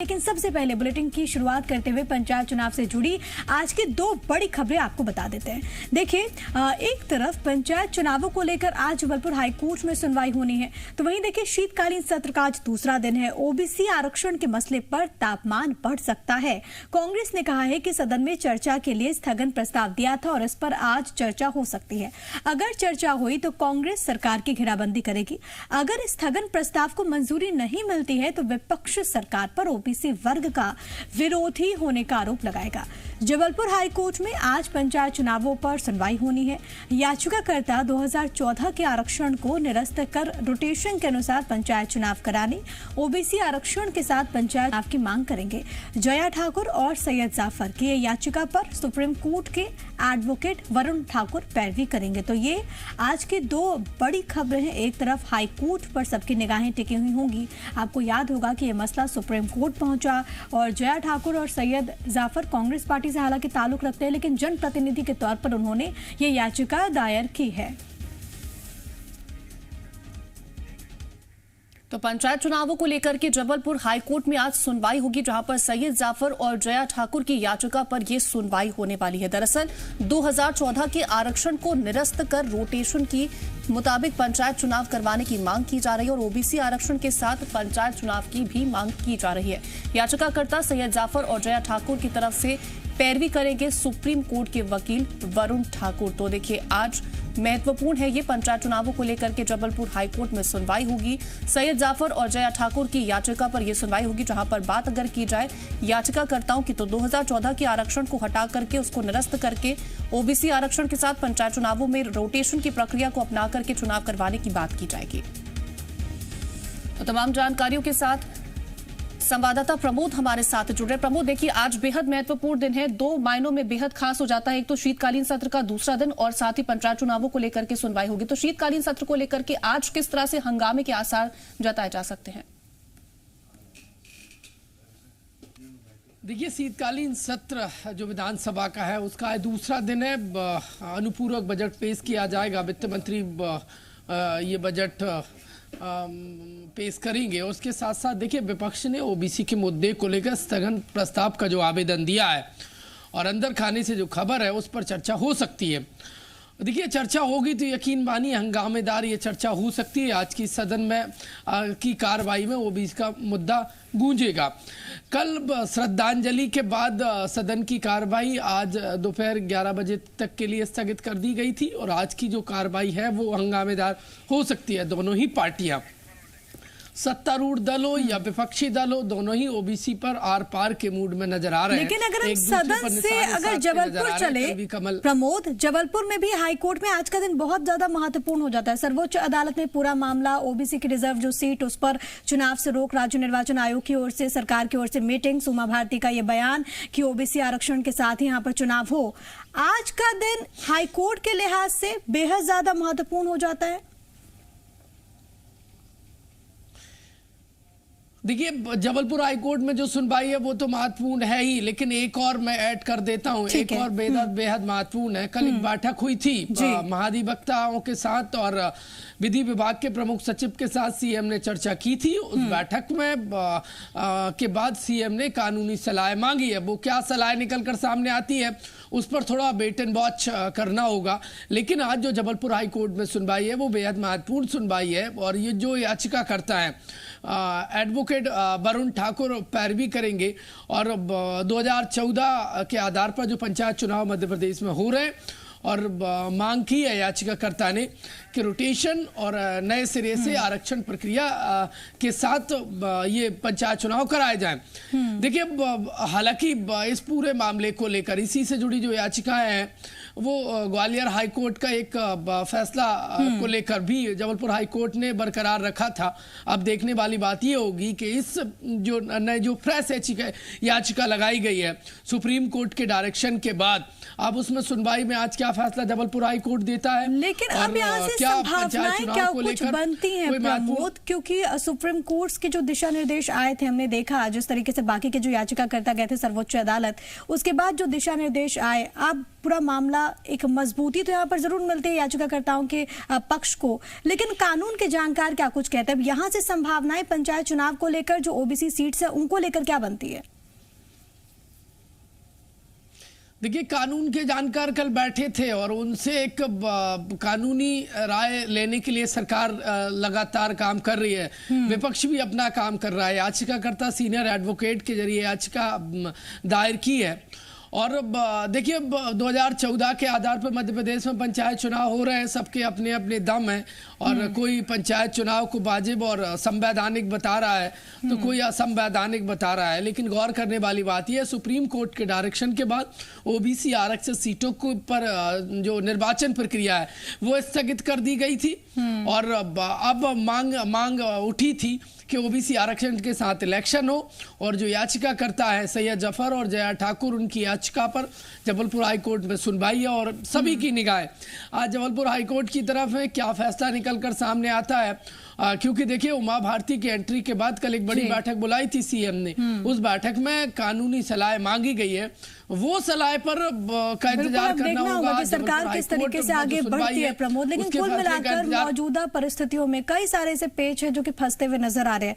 लेकिन सबसे पहले बुलेटिन की शुरुआत करते हुए पंचायत चुनाव से जुड़ी आज की दो बड़ी खबरें आपको बता देते हैं। देखिए, एक तरफ पंचायत चुनावों को लेकर आज जबलपुर हाईकोर्ट में सुनवाई होनी है, तो वहीं देखिए शीतकालीन सत्र का आज दूसरा दिन है। ओबीसी आरक्षण के मसले पर तापमान बढ़ सकता है। कांग्रेस ने कहा है कि सदन में चर्चा के लिए स्थगन प्रस्ताव दिया था और इस पर आज चर्चा हो सकती है। अगर चर्चा हुई तो कांग्रेस सरकार की घेराबंदी करेगी। अगर स्थगन प्रस्ताव को मंजूरी नहीं मिलती है तो विपक्ष सरकार पर ओबीसी वर्ग का विरोधी होने का आरोप लगाएगा। जबलपुर हाईकोर्ट में आज पंचायत चुनावों पर सुनवाई होनी है। याचिकाकर्ता 2014 के आरक्षण को निरस्त कर रोटेशन के अनुसार पंचायत चुनाव कराने, ओबीसी आरक्षण के साथ पंचायत चुनाव की मांग करेंगे। जया ठाकुर और सैयद जाफर की याचिका पर सुप्रीम कोर्ट के एडवोकेट वरुण ठाकुर पैरवी करेंगे। तो ये आज की दो बड़ी खबरें हैं। एक तरफ हाईकोर्ट पर सबकी निगाहें टिकी हुई होंगी। आपको याद होगा कि यह मसला सुप्रीम कोर्ट पहुंचा और जया ठाकुर और सैयद जाफर कांग्रेस पार्टी से हालांकि ताल्लुक रखते हैं, लेकिन जनप्रतिनिधि के तौर पर उन्होंने ये याचिका दायर की है। तो पंचायत चुनावों को लेकर के जबलपुर हाईकोर्ट में आज सुनवाई होगी, जहां पर सैयद जाफर और जया ठाकुर की याचिका पर यह सुनवाई होने वाली है। दरअसल 2014 के आरक्षण को निरस्त कर रोटेशन की मुताबिक पंचायत चुनाव करवाने की मांग की जा रही है और ओबीसी आरक्षण के साथ पंचायत चुनाव की भी मांग की जा रही है। याचिकाकर्ता सैयद जाफर और जया ठाकुर की तरफ से पैरवी करेंगे सुप्रीम कोर्ट के वकील वरुण ठाकुर। तो देखिए, आज महत्वपूर्ण है ये पंचायत चुनावों को लेकर के जबलपुर हाईकोर्ट में सुनवाई होगी। सैयद जाफर और जया ठाकुर की याचिका पर यह सुनवाई होगी, जहां पर बात अगर की जाए याचिकाकर्ताओं की तो 2014 के आरक्षण को हटा करके उसको निरस्त करके ओबीसी आरक्षण के साथ पंचायत चुनावों में रोटेशन की प्रक्रिया को अपना करके चुनाव करवाने की बात की जाएगी। तो तमाम जानकारियों के साथ संवाददाता प्रमोद हमारे साथ जुड़ रहे। प्रमोद, देखिए, आज बेहद महत्वपूर्ण दिन है, दो मायनों में बेहद खास हो जाता है। एक तो शीतकालीन सत्र का दूसरा दिन और साथ ही पंचायत चुनावों को लेकर के सुनवाई होगी। तो शीतकालीन सत्र को लेकर के आज किस तरह से हंगामे के आसार जताए जा सकते हैं? देखिए, शीतकालीन सत्र जो विधानसभा का है उसका दूसरा दिन है। अनुपूरक बजट पेश किया जाएगा। वित्त मंत्री ये बजट पेश करेंगे और उसके साथ साथ देखिए, विपक्ष ने ओबीसी के मुद्दे को लेकर स्थगन प्रस्ताव का जो आवेदन दिया है और अंदर खाने से जो खबर है उस पर चर्चा हो सकती है। देखिए, चर्चा होगी तो यकीन मानिए हंगामेदार ये चर्चा हो सकती है। आज की सदन में की कार्रवाई में ओबीसी का मुद्दा गूंजेगा। कल श्रद्धांजलि के बाद सदन की कार्रवाई आज दोपहर 11 बजे तक के लिए स्थगित कर दी गई थी और आज की जो कार्रवाई है वो हंगामेदार हो सकती है। दोनों ही पार्टियां, सत्तारूढ़ दल हो या विपक्षी दल हो, दोनों ही ओबीसी पर आर पार के मूड में नजर आ रहे हैं। लेकिन अगर हम सदन से अगर जबलपुर चले प्रमोद, जबलपुर में भी हाईकोर्ट में आज का दिन बहुत ज्यादा महत्वपूर्ण हो जाता है। सर्वोच्च अदालत में पूरा मामला, ओबीसी की रिजर्व जो सीट उस पर चुनाव से रोक, राज्य निर्वाचन आयोग की ओर से, सरकार की ओर से मीटिंग, उमा भारती का ये बयान कि ओबीसी आरक्षण के साथ ही यहाँ पर चुनाव हो। आज का दिन हाईकोर्ट के लिहाज से बेहद ज्यादा महत्वपूर्ण हो जाता है। देखिए, जबलपुर हाईकोर्ट में जो सुनवाई है वो तो महत्वपूर्ण है ही, लेकिन एक और मैं ऐड कर देता हूं, एक और बेहद महत्वपूर्ण है। कल एक बैठक हुई थी महाधिवक्ताओं के साथ और विधि विभाग के प्रमुख सचिव के साथ सीएम ने चर्चा की थी। उस बैठक में के बाद सीएम ने कानूनी सलाह मांगी है। वो क्या सलाह निकल कर सामने आती है उस पर थोड़ा वेट एंड वॉच करना होगा। लेकिन आज जो जबलपुर हाईकोर्ट में सुनवाई है वो बेहद महत्वपूर्ण सुनवाई है और ये जो याचिकाकर्ता है एडवोकेट वरुण ठाकुर पैरवी करेंगे और 2014 के आधार पर जो पंचायत चुनाव मध्य प्रदेश में हो रहे हैं और मांग की है याचिकाकर्ता ने कि रोटेशन और नए सिरे से आरक्षण प्रक्रिया के साथ ये पंचायत चुनाव कराए जाएं। देखिए, हालांकि इस पूरे मामले को लेकर इसी से जुड़ी जो याचिकाएं हैं वो ग्वालियर हाईकोर्ट का एक फैसला को लेकर भी जबलपुर हाईकोर्ट ने बरकरार रखा था। अब देखने वाली बात ये होगी कि इस जो फ्रेश याचिका लगाई गई है सुप्रीम कोर्ट के डायरेक्शन के बाद, अब उसमें सुनवाई में आज क्या फैसला जबलपुर हाईकोर्ट देता है। लेकिन अब यहाँ से या पंचायत संभावनाएं चुनाव क्या को कुछ लेकर बनती हैं कोई महत्वपूर्ण प्रमोद? क्योंकि सुप्रीम कोर्ट के जो दिशा निर्देश आए थे, हमने देखा जिस तरीके से बाकी के जो याचिकाकर्ता गए थे सर्वोच्च अदालत, उसके बाद जो दिशा निर्देश आए, अब पूरा मामला एक मजबूती तो यहाँ पर जरूर मिलती है याचिकाकर्ताओं के पक्ष को, लेकिन कानून के जानकार क्या कुछ कहते हैं? यहाँ से संभावनाएं पंचायत चुनाव को लेकर, जो ओबीसी सीट्स है उनको लेकर क्या बनती है? देखिए, कानून के जानकार कल बैठे थे और उनसे एक कानूनी राय लेने के लिए सरकार लगातार काम कर रही है। विपक्ष भी अपना काम कर रहा है। याचिकाकर्ता सीनियर एडवोकेट के जरिए याचिका दायर की है। और देखिए, 2014 के आधार पर मध्य प्रदेश में पंचायत चुनाव हो रहे हैं, सबके अपने अपने दम है और कोई पंचायत चुनाव को वाजिब और संवैधानिक बता रहा है तो कोई असंवैधानिक बता रहा है। लेकिन गौर करने वाली बात यह है, सुप्रीम कोर्ट के डायरेक्शन के बाद ओबीसी आरक्षित सीटों को पर जो निर्वाचन प्रक्रिया है वो स्थगित कर दी गई थी और अब मांग उठी थी कि ओबीसी आरक्षण के साथ इलेक्शन हो। और जो याचिकाकर्ता है सैयद जफर और जया ठाकुर, उनकी याचिका पर जबलपुर हाईकोर्ट में सुनवाई है और सभी की निगाहें आज जबलपुर हाईकोर्ट की तरफ है। क्या फैसला निकलकर सामने आता है, क्योंकि देखिए, उमा भारती की एंट्री के बाद कल एक बड़ी बैठक बुलाई थी सीएम ने। उस बैठक में कानूनी सलाह मांगी गई है, वो सलाह पर का इंतजार करना होगा कि सरकार किस तरीके से आगे बढ़ती है प्रमोद। लेकिन कुल मिलाकर मौजूदा परिस्थितियों में कई सारे ऐसे पेच है जो कि फंसते हुए नजर आ रहे हैं।